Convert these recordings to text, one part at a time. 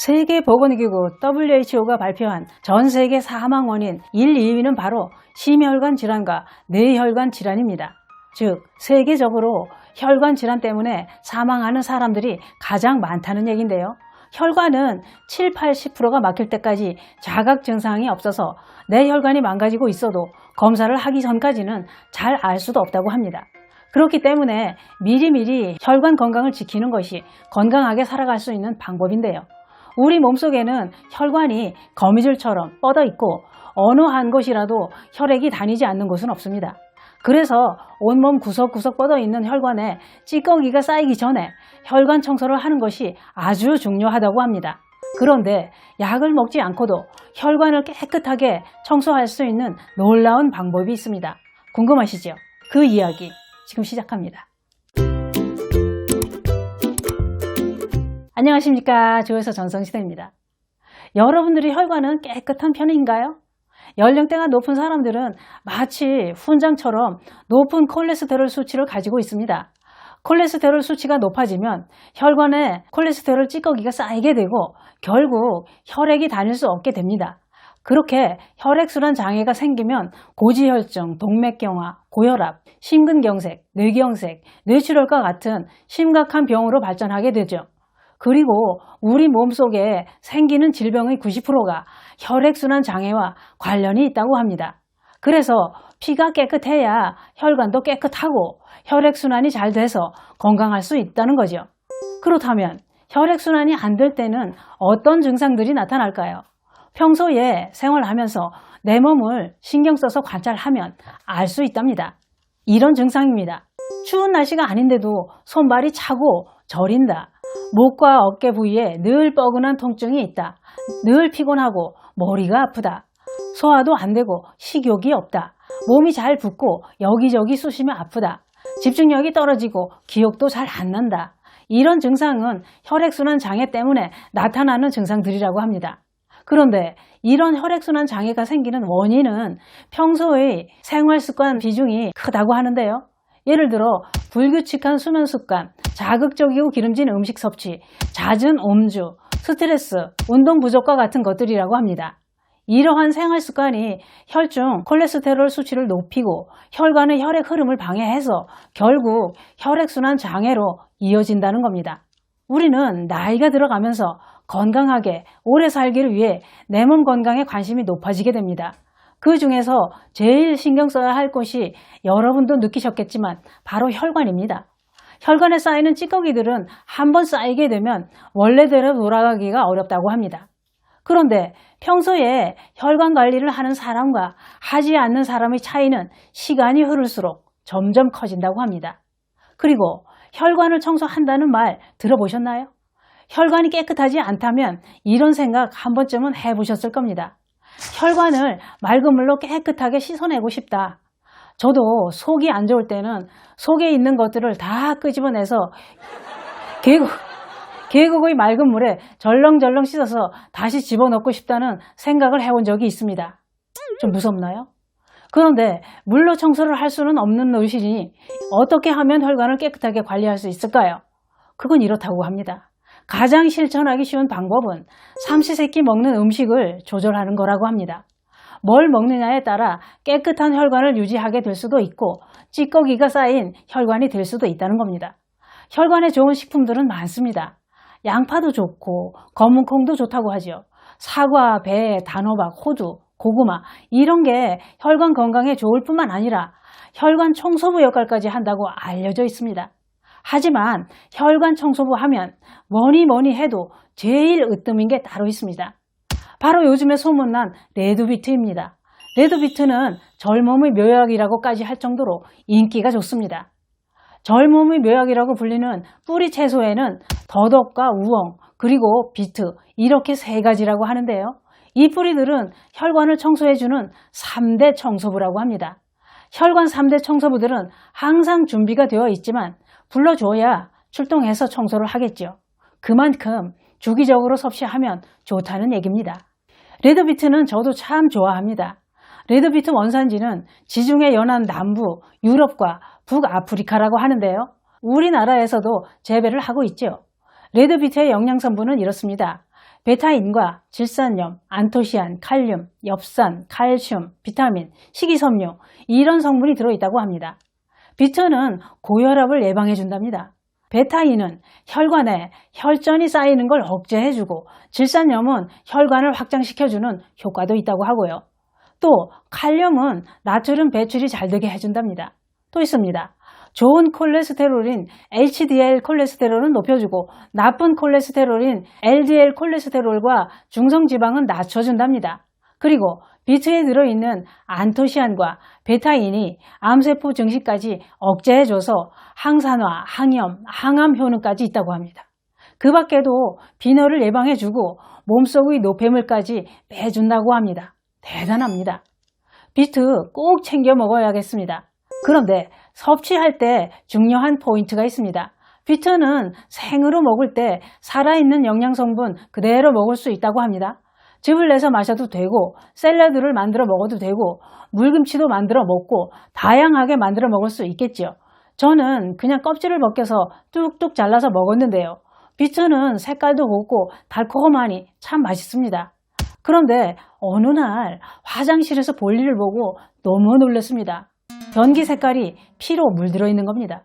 세계보건기구 WHO가 발표한 전 세계 사망 원인 1, 2위는 바로 심혈관 질환과 뇌혈관 질환입니다. 즉, 세계적으로 혈관 질환 때문에 사망하는 사람들이 가장 많다는 얘기인데요. 혈관은 7, 80%가 막힐 때까지 자각 증상이 없어서 내 혈관이 망가지고 있어도 검사를 하기 전까지는 잘 알 수도 없다고 합니다. 그렇기 때문에 미리미리 혈관 건강을 지키는 것이 건강하게 살아갈 수 있는 방법인데요. 우리 몸속에는 혈관이 거미줄처럼 뻗어 있고 어느 한 곳이라도 혈액이 다니지 않는 곳은 없습니다. 그래서 온몸 구석구석 뻗어 있는 혈관에 찌꺼기가 쌓이기 전에 혈관 청소를 하는 것이 아주 중요하다고 합니다. 그런데 약을 먹지 않고도 혈관을 깨끗하게 청소할 수 있는 놀라운 방법이 있습니다. 궁금하시죠? 그 이야기 지금 시작합니다. 안녕하십니까, 조여서 전성시대입니다. 여러분들의 혈관은 깨끗한 편인가요? 연령대가 높은 사람들은 마치 훈장처럼 높은 콜레스테롤 수치를 가지고 있습니다. 콜레스테롤 수치가 높아지면 혈관에 콜레스테롤 찌꺼기가 쌓이게 되고 결국 혈액이 다닐 수 없게 됩니다. 그렇게 혈액순환 장애가 생기면 고지혈증, 동맥경화, 고혈압, 심근경색, 뇌경색, 뇌출혈과 같은 심각한 병으로 발전하게 되죠. 그리고 우리 몸속에 생기는 질병의 90%가 혈액순환 장애와 관련이 있다고 합니다. 그래서 피가 깨끗해야 혈관도 깨끗하고 혈액순환이 잘 돼서 건강할 수 있다는 거죠. 그렇다면 혈액순환이 안 될 때는 어떤 증상들이 나타날까요? 평소에 생활하면서 내 몸을 신경 써서 관찰하면 알 수 있답니다. 이런 증상입니다. 추운 날씨가 아닌데도 손발이 차고 저린다. 목과 어깨 부위에 늘 뻐근한 통증이 있다. 늘 피곤하고 머리가 아프다. 소화도 안 되고 식욕이 없다. 몸이 잘 붓고 여기저기 쑤시면 아프다. 집중력이 떨어지고 기억도 잘 안 난다. 이런 증상은 혈액순환 장애 때문에 나타나는 증상들이라고 합니다. 그런데 이런 혈액순환 장애가 생기는 원인은 평소의 생활습관 비중이 크다고 하는데요. 예를 들어 불규칙한 수면 습관, 자극적이고 기름진 음식 섭취, 잦은 음주, 스트레스, 운동 부족과 같은 것들이라고 합니다. 이러한 생활 습관이 혈중 콜레스테롤 수치를 높이고 혈관의 혈액 흐름을 방해해서 결국 혈액순환 장애로 이어진다는 겁니다. 우리는 나이가 들어가면서 건강하게 오래 살기를 위해 내 몸 건강에 관심이 높아지게 됩니다. 그 중에서 제일 신경 써야 할 것이 여러분도 느끼셨겠지만 바로 혈관입니다. 혈관에 쌓이는 찌꺼기들은 한번 쌓이게 되면 원래대로 돌아가기가 어렵다고 합니다. 그런데 평소에 혈관 관리를 하는 사람과 하지 않는 사람의 차이는 시간이 흐를수록 점점 커진다고 합니다. 그리고 혈관을 청소한다는 말 들어보셨나요? 혈관이 깨끗하지 않다면 이런 생각 한 번쯤은 해보셨을 겁니다. 혈관을 맑은 물로 깨끗하게 씻어내고 싶다. 저도 속이 안 좋을 때는 속에 있는 것들을 다 끄집어내서 계곡의 맑은 물에 절렁절렁 씻어서 다시 집어넣고 싶다는 생각을 해본 적이 있습니다. 좀 무섭나요? 그런데 물로 청소를 할 수는 없는 노릇이니 어떻게 하면 혈관을 깨끗하게 관리할 수 있을까요? 그건 이렇다고 합니다. 가장 실천하기 쉬운 방법은 삼시세끼 먹는 음식을 조절하는 거라고 합니다. 뭘 먹느냐에 따라 깨끗한 혈관을 유지하게 될 수도 있고 찌꺼기가 쌓인 혈관이 될 수도 있다는 겁니다. 혈관에 좋은 식품들은 많습니다. 양파도 좋고 검은 콩도 좋다고 하죠. 사과, 배, 단호박, 호두, 고구마 이런 게 혈관 건강에 좋을 뿐만 아니라 혈관 청소부 역할까지 한다고 알려져 있습니다. 하지만 혈관 청소부 하면 뭐니 해도 제일 으뜸인 게 따로 있습니다. 바로 요즘에 소문난 레드비트입니다. 레드비트는 젊음의 묘약이라고까지 할 정도로 인기가 좋습니다. 젊음의 묘약이라고 불리는 뿌리 채소에는 더덕과 우엉 그리고 비트 이렇게 세 가지라고 하는데요. 이 뿌리들은 혈관을 청소해주는 3대 청소부라고 합니다. 혈관 3대 청소부들은 항상 준비가 되어 있지만 불러줘야 출동해서 청소를 하겠죠. 그만큼 주기적으로 섭취하면 좋다는 얘기입니다. 레드비트는 저도 참 좋아합니다. 레드비트 원산지는 지중해 연안 남부, 유럽과 북아프리카라고 하는데요. 우리나라에서도 재배를 하고 있죠. 레드비트의 영양성분은 이렇습니다. 베타인과 질산염, 안토시안, 칼륨, 엽산, 칼슘, 비타민, 식이섬유 이런 성분이 들어있다고 합니다. 비트는 고혈압을 예방해 준답니다. 베타인은 혈관에 혈전이 쌓이는 걸 억제해주고 질산염은 혈관을 확장시켜주는 효과도 있다고 하고요. 또 칼륨은 나트륨 배출이 잘 되게 해준답니다. 또 있습니다. 좋은 콜레스테롤인 HDL 콜레스테롤은 높여주고 나쁜 콜레스테롤인 LDL 콜레스테롤과 중성지방은 낮춰준답니다. 그리고 비트에 들어있는 안토시안과 베타인이 암세포 증식까지 억제해줘서 항산화, 항염, 항암 효능까지 있다고 합니다. 그 밖에도 빈혈을 예방해주고 몸속의 노폐물까지 빼준다고 합니다. 대단합니다. 비트 꼭 챙겨 먹어야겠습니다. 그런데 섭취할 때 중요한 포인트가 있습니다. 비트는 생으로 먹을 때 살아있는 영양성분 그대로 먹을 수 있다고 합니다. 즙을 내서 마셔도 되고 샐러드를 만들어 먹어도 되고 물김치도 만들어 먹고 다양하게 만들어 먹을 수 있겠죠. 저는 그냥 껍질을 벗겨서 뚝뚝 잘라서 먹었는데요. 비트는 색깔도 곱고 달콤하니 참 맛있습니다. 그런데 어느 날 화장실에서 볼일을 보고 너무 놀랐습니다. 변기 색깔이 피로 물들어 있는 겁니다.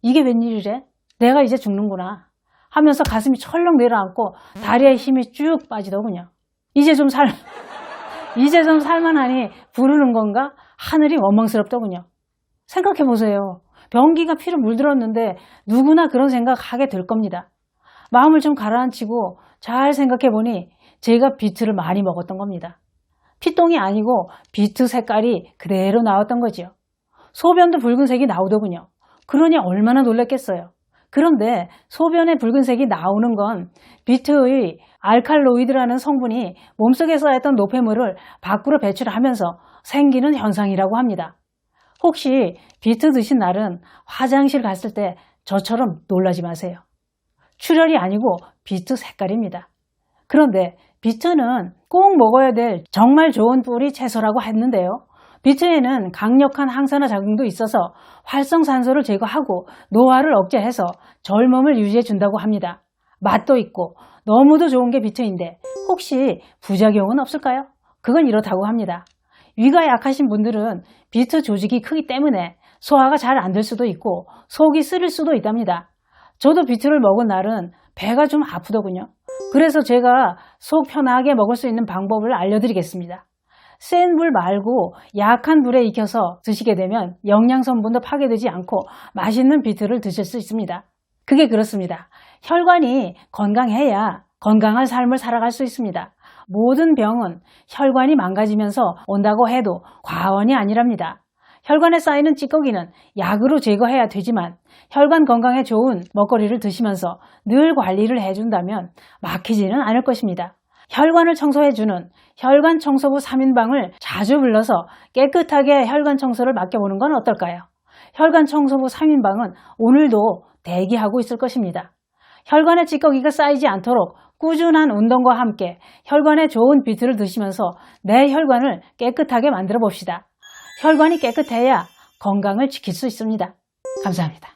이게 웬일이래? 내가 이제 죽는구나 하면서 가슴이 철렁 내려앉고 다리에 힘이 쭉 빠지더군요. 이제 좀 살만하니 부르는 건가? 하늘이 원망스럽더군요. 생각해보세요. 변기가 피로 물들었는데 누구나 그런 생각하게 될 겁니다. 마음을 좀 가라앉히고 잘 생각해보니 제가 비트를 많이 먹었던 겁니다. 피똥이 아니고 비트 색깔이 그대로 나왔던 거죠. 소변도 붉은색이 나오더군요. 그러니 얼마나 놀랐겠어요. 그런데 소변에 붉은색이 나오는 건 비트의 알칼로이드라는 성분이 몸속에 쌓였던 노폐물을 밖으로 배출하면서 생기는 현상이라고 합니다. 혹시 비트 드신 날은 화장실 갔을 때 저처럼 놀라지 마세요. 출혈이 아니고 비트 색깔입니다. 그런데 비트는 꼭 먹어야 될 정말 좋은 뿌리 채소라고 했는데요. 비트에는 강력한 항산화 작용도 있어서 활성산소를 제거하고 노화를 억제해서 젊음을 유지해 준다고 합니다. 맛도 있고 너무도 좋은 게 비트인데 혹시 부작용은 없을까요? 그건 이렇다고 합니다. 위가 약하신 분들은 비트 조직이 크기 때문에 소화가 잘 안 될 수도 있고 속이 쓰릴 수도 있답니다. 저도 비트를 먹은 날은 배가 좀 아프더군요. 그래서 제가 속 편하게 먹을 수 있는 방법을 알려드리겠습니다. 센 불 말고 약한 불에 익혀서 드시게 되면 영양성분도 파괴되지 않고 맛있는 비트를 드실 수 있습니다. 그게 그렇습니다. 혈관이 건강해야 건강한 삶을 살아갈 수 있습니다. 모든 병은 혈관이 망가지면서 온다고 해도 과언이 아니랍니다. 혈관에 쌓이는 찌꺼기는 약으로 제거해야 되지만 혈관 건강에 좋은 먹거리를 드시면서 늘 관리를 해준다면 막히지는 않을 것입니다. 혈관을 청소해주는 혈관 청소부 3인방을 자주 불러서 깨끗하게 혈관 청소를 맡겨보는 건 어떨까요? 혈관 청소부 3인방은 오늘도 대기하고 있을 것입니다. 혈관에 찌꺼기가 쌓이지 않도록 꾸준한 운동과 함께 혈관에 좋은 비트를 드시면서 내 혈관을 깨끗하게 만들어 봅시다. 혈관이 깨끗해야 건강을 지킬 수 있습니다. 감사합니다.